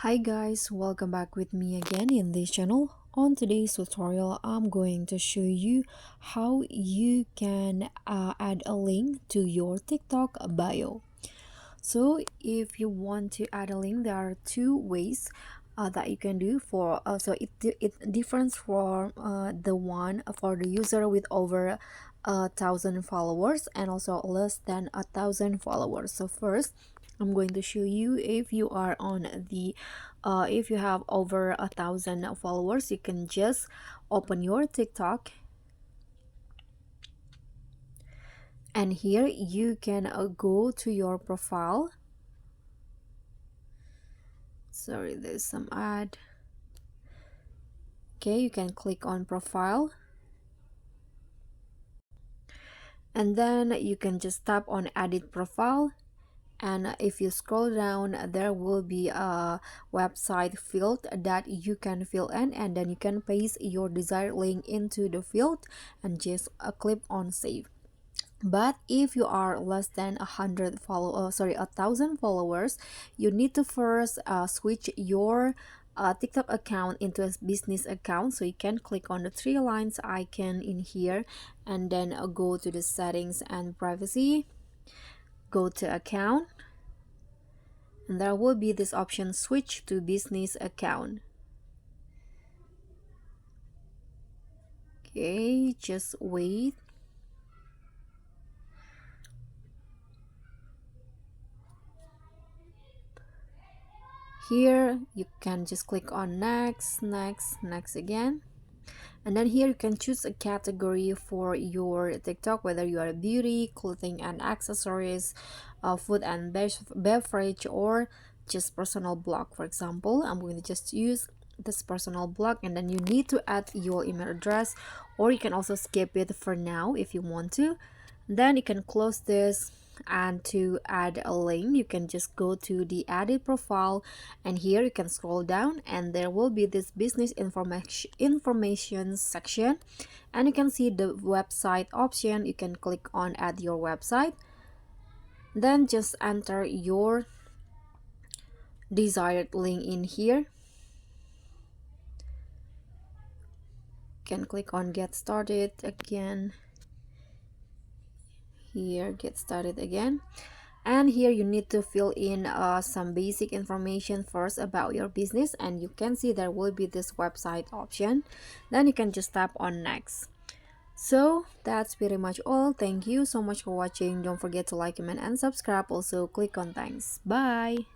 Hi guys, welcome back with me again in this channel. On today's tutorial, I'm going to show you how you can add a link to your TikTok bio. So if you want to add a link, there are two ways that you can do for it differs from the one for the user with over 1,000 followers and also less than 1,000 followers. So first I'm going to show you if you are on the if you have over 1,000 followers, you can just open your TikTok, and here you can go to your profile. Sorry, there's some ad. Okay, you can click on profile, and then you can just tap on edit profile, and if you scroll down there will be a website field that you can fill in, and then you can paste your desired link into the field and just click on save. But if you are less than 1,000 followers, you need to first switch your TikTok account into a business account. So you can click on the three lines icon in here, and then go to the settings and privacy, go to account, and there will be this option switch to business account. Okay, just wait. Here you can just click on next, next again, and then here you can choose a category for your TikTok, whether you are beauty, clothing and accessories, food and beverage, or just personal blog. For example, I'm going to just use this personal blog, and then you need to add your email address, or you can also skip it for now if you want to. Then you can close this, and to add a link you can just go to the edit profile, and here you can scroll down and there will be this business information section, and you can see the website option. You can click on add your website, then just enter your desired link in here. You can click on get started again, here get started again, and here you need to fill in some basic information first about your business, and you can see there will be this website option. Then you can just tap on next. So that's pretty much all. Thank you so much for watching. Don't forget to like, comment and subscribe. Also click on thanks. Bye.